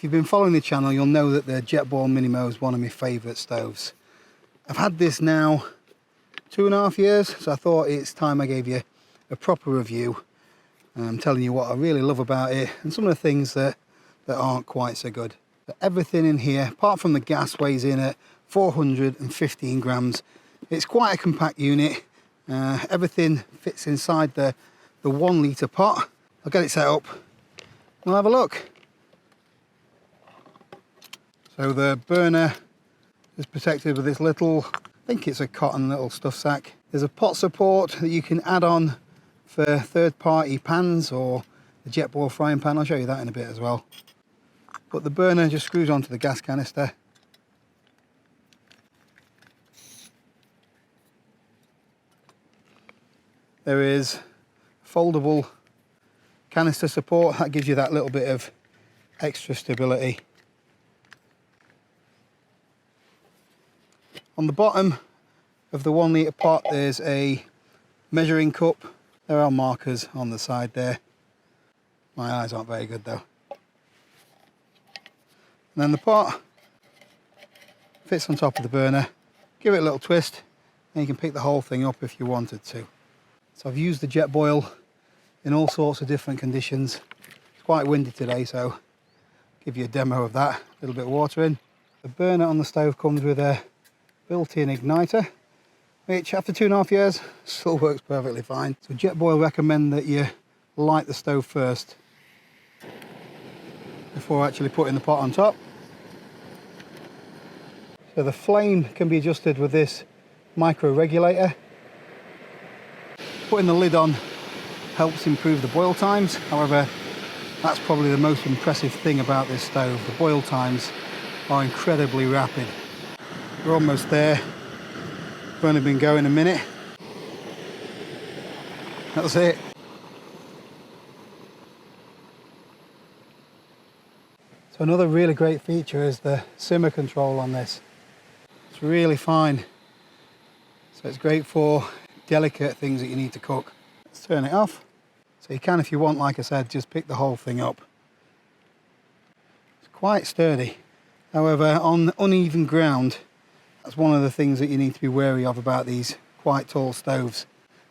If you've been following the channel, you'll know that the Jetboil Minimo is one of my favourite stoves. I've had this now 2.5 years, so I thought it's time I gave you a proper review. I'm telling you what I really love about it and some of the things that aren't quite so good. But everything in here, apart from the gas, weighs in at 415 grams. It's quite a compact unit. Everything fits inside the 1 litre pot. I'll get it set up. We'll have a look. So the burner is protected with this little, I think it's a cotton little stuff sack. There's a pot support that you can add on for third-party pans or the Jetboil frying pan. I'll show you that in a bit as well. But the burner just screws onto the gas canister. There is foldable canister support. That gives you that little bit of extra stability. On the bottom of the 1 litre pot there's a measuring cup. There are markers on the side there. My eyes aren't very good though. And then the pot fits on top of the burner. Give it a little twist and you can pick the whole thing up if you wanted to. So I've used the Jetboil in all sorts of different conditions. It's quite windy today, so I'll give you a demo of that. A little bit of water in. The burner on the stove comes with a built-in igniter, which after 2.5 years still works perfectly fine. So Jetboil recommend that you light the stove first before actually putting the pot on top. So the flame can be adjusted with this micro regulator. Putting the lid on helps improve the boil times. However, that's probably the most impressive thing about this stove. The boil times are incredibly rapid. We're almost there. We've only been going a minute. That's it. So another really great feature is the simmer control on this. It's really fine. So it's great for delicate things that you need to cook. Let's turn it off. So you can, if you want, like I said, just pick the whole thing up. It's quite sturdy. However, on uneven ground, that's one of the things that you need to be wary of about these quite tall stoves.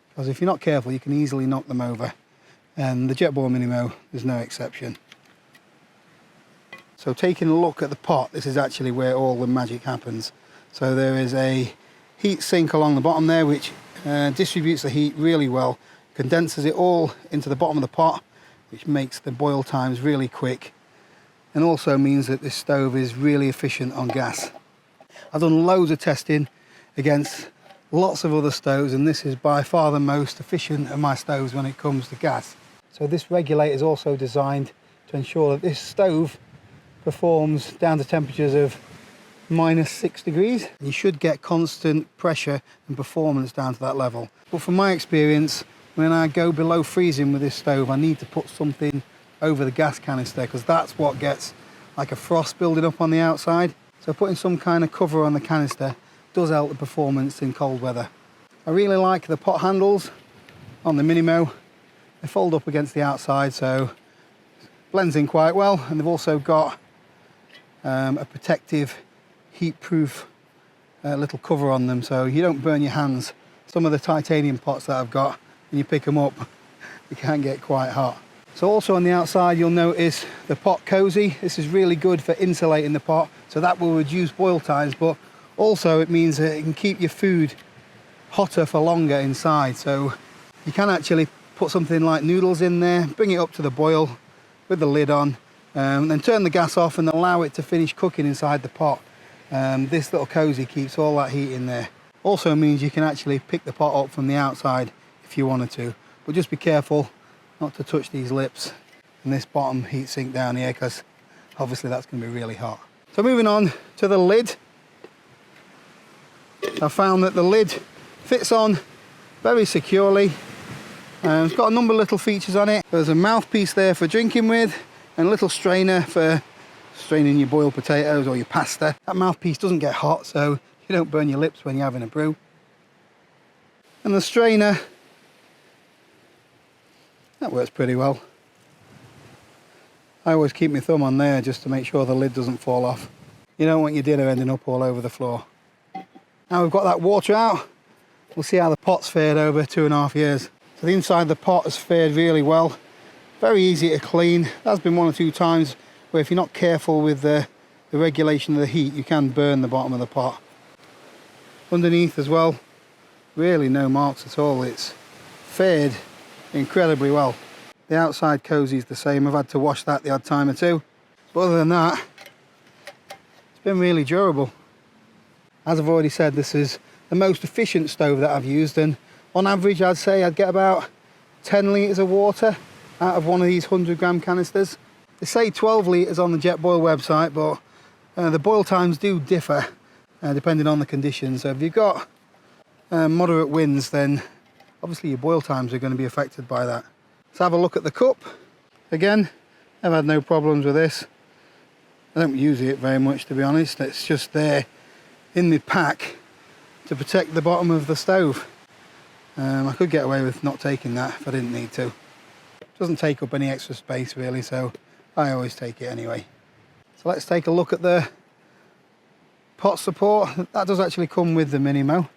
Because if you're not careful, you can easily knock them over. And the Jetboil Minimo is no exception. So taking a look at the pot, this is actually where all the magic happens. So there is a heat sink along the bottom there, which distributes the heat really well, condenses it all into the bottom of the pot, which makes the boil times really quick, and also means that this stove is really efficient on gas. I've done loads of testing against lots of other stoves, and this is by far the most efficient of my stoves when it comes to gas. So this regulator is also designed to ensure that this stove performs down to temperatures of -6 degrees. You should get constant pressure and performance down to that level. But from my experience, when I go below freezing with this stove, I need to put something over the gas canister because that's what gets like a frost building up on the outside. So putting some kind of cover on the canister does help the performance in cold weather. I really like the pot handles on the Minimo. They fold up against the outside, so it blends in quite well, and they've also got a protective heat-proof little cover on them so you don't burn your hands. Some of the titanium pots that I've got, when you pick them up, they can get quite hot. So also on the outside you'll notice the pot cozy. This is really good for insulating the pot, so that will reduce boil times, but also it means that it can keep your food hotter for longer inside. So you can actually put something like noodles in there, bring it up to the boil with the lid on, then turn the gas off and allow it to finish cooking inside the pot. This little cozy keeps all that heat in there. Also means you can actually pick the pot up from the outside if you wanted to, but just be careful not to touch these lips and this bottom heat sink down here, because obviously that's going to be really hot. So moving on to the lid, I found that the lid fits on very securely. It's got a number of little features on it. There's a mouthpiece there for drinking with, and a little strainer for straining your boiled potatoes or your pasta. That mouthpiece doesn't get hot, so you don't burn your lips when you're having a brew. And the strainer, that works pretty well. I always keep my thumb on there just to make sure the lid doesn't fall off. You don't want your dinner ending up all over the floor. Now we've got that water out, we'll see how the pot's fared over 2.5 years. So the inside of the pot has fared really well. Very easy to clean. There's been 1 or 2 times where if you're not careful with the regulation of the heat, you can burn the bottom of the pot. Underneath as well, really no marks at all. It's fared incredibly well. The outside cosy is the same. I've had to wash that the odd time or two. But other than that, it's been really durable. As I've already said, this is the most efficient stove that I've used, and on average I'd say I'd get about 10 litres of water out of one of these 100-gram canisters. They say 12 litres on the Jetboil website, but the boil times do differ depending on the conditions. So if you've got moderate winds, then obviously your boil times are going to be affected by that. Let's have a look at the cup. Again, I've had no problems with this. I don't use it very much, to be honest. It's just there in the pack to protect the bottom of the stove. I could get away with not taking that if I didn't need to. It doesn't take up any extra space really, so I always take it anyway. So let's take a look at the pot support. That does actually come with the Minimo.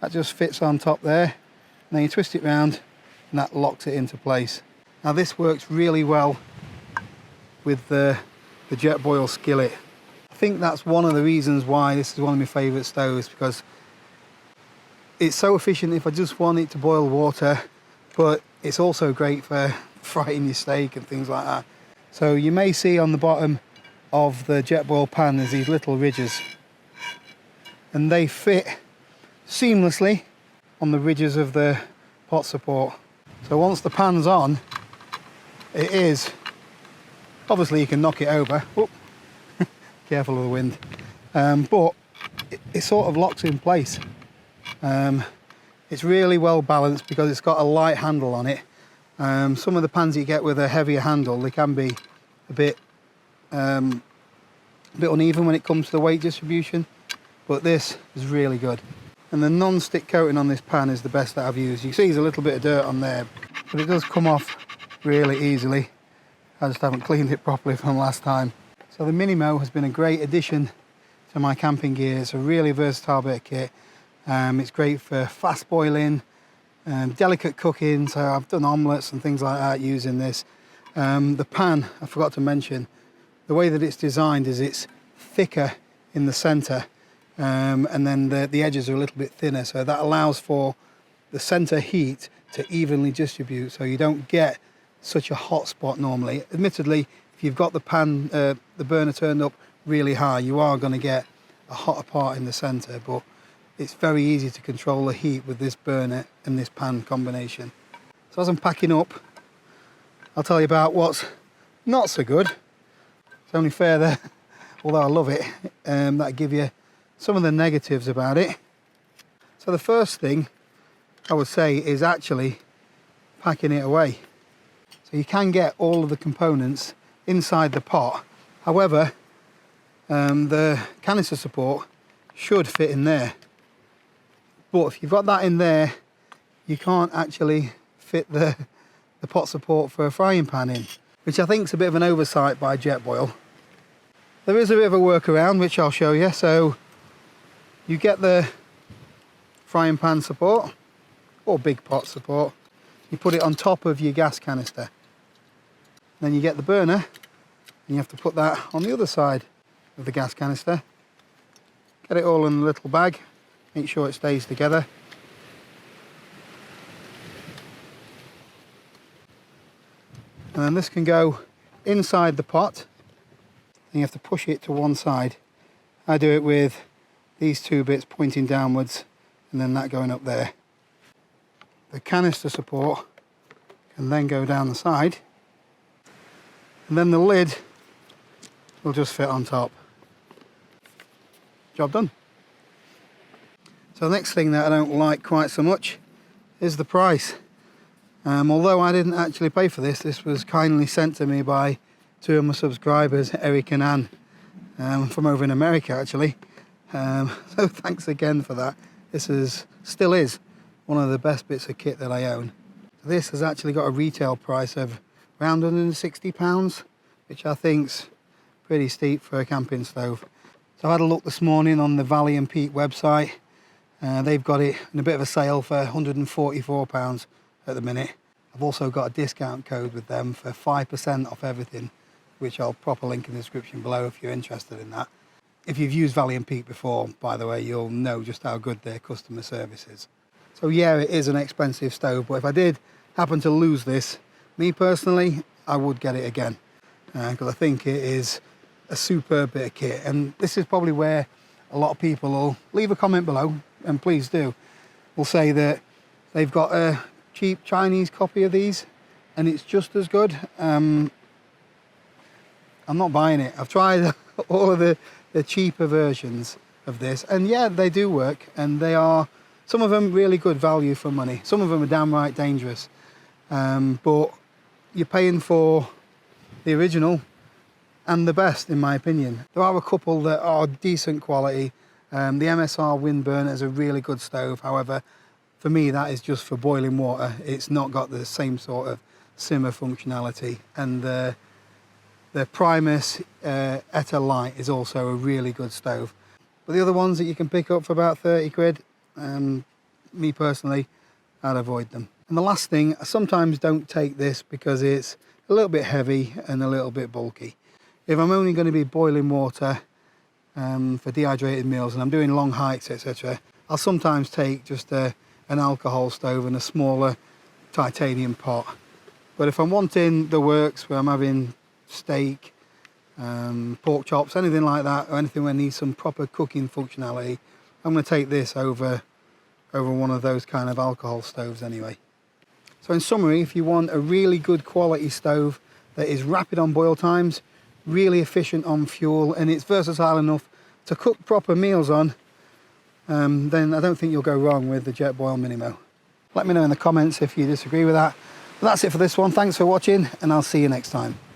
That just fits on top there, and then you twist it round and that locks it into place. Now this works really well with the Jetboil skillet. I think that's one of the reasons why this is one of my favourite stoves, because it's so efficient if I just want it to boil water, but it's also great for frying your steak and things like that. So you may see on the bottom of the Jetboil pan there's these little ridges, and they fit seamlessly on the ridges of the pot support. So once the pan's on, it is, obviously you can knock it over. Oop. Careful of the wind. But it sort of locks in place. It's really well balanced because it's got a light handle on it. Some of the pans you get with a heavier handle, they can be a bit uneven when it comes to the weight distribution, but this is really good. And the non-stick coating on this pan is the best that I've used. You can see there's a little bit of dirt on there, but it does come off really easily. I just haven't cleaned it properly from last time. So the Minimo has been a great addition to my camping gear. It's a really versatile bit of kit. It's great for fast boiling, delicate cooking, so I've done omelettes and things like that using this. The pan, I forgot to mention, the way that it's designed is it's thicker in the centre, and then the edges are a little bit thinner, so that allows for the centre heat to evenly distribute, so you don't get such a hot spot normally. Admittedly, if you've got the pan, the burner turned up really high, you are going to get a hotter part in the centre, but it's very easy to control the heat with this burner and this pan combination. So as I'm packing up, I'll tell you about what's not so good. It's only fair that, although I love it, that I give you some of the negatives about it. So the first thing I would say is actually packing it away. So you can get all of the components inside the pot. However, the canister support should fit in there. But if you've got that in there, you can't actually fit the pot support for a frying pan in, which I think is a bit of an oversight by Jetboil. There is a bit of a workaround, which I'll show you. So you get the frying pan support, or big pot support, you put it on top of your gas canister. Then you get the burner, and you have to put that on the other side of the gas canister. Get it all in a little bag, make sure it stays together. And then this can go inside the pot, and you have to push it to one side. I do it with these two bits pointing downwards, and then that going up there. The canister support can then go down the side, and then the lid will just fit on top. Job done. So the next thing that I don't like quite so much is the price. Although I didn't actually pay for this, this was kindly sent to me by two of my subscribers, Eric and Anne, from over in America actually. So thanks again for that. This still is one of the best bits of kit that I own. This has actually got a retail price of around £160, which I think's pretty steep for a camping stove. So I had a look this morning on the Valley and Peak website. They've got it in a bit of a sale for £144 at the minute. I've also got a discount code with them for 5% off everything, which I'll proper link in the description below if you're interested in that. If you've used Valley and Peak before, by the way, you'll know just how good their customer service is. So yeah, it is an expensive stove, but if I did happen to lose this, me personally, I would get it again, because I think it is a superb bit of kit. And this is probably where a lot of people will leave a comment below, and please do, will say that they've got a cheap Chinese copy of these and it's just as good. I'm not buying it. I've tried all of the cheaper versions of this, and yeah, they do work, and they are, some of them, really good value for money. Some of them are downright dangerous, but you're paying for the original and the best, in my opinion. There are a couple that are decent quality. The MSR Windburner is a really good stove. However, for me, that is just for boiling water. It's not got the same sort of simmer functionality. And the Primus Etta Light is also a really good stove. But the other ones that you can pick up for about 30 quid, me personally, I'd avoid them. And the last thing, I sometimes don't take this because it's a little bit heavy and a little bit bulky. If I'm only going to be boiling water for dehydrated meals and I'm doing long hikes, etc., I'll sometimes take just an alcohol stove and a smaller titanium pot. But if I'm wanting the works, where I'm having steak, pork chops, anything like that, or anything where I need some proper cooking functionality, I'm going to take this over one of those kind of alcohol stoves anyway. So in summary, if you want a really good quality stove that is rapid on boil times, really efficient on fuel, and it's versatile enough to cook proper meals on, then I don't think you'll go wrong with the Jetboil Minimo. Let me know in the comments if you disagree with that. But that's it for this one. Thanks for watching, and I'll see you next time.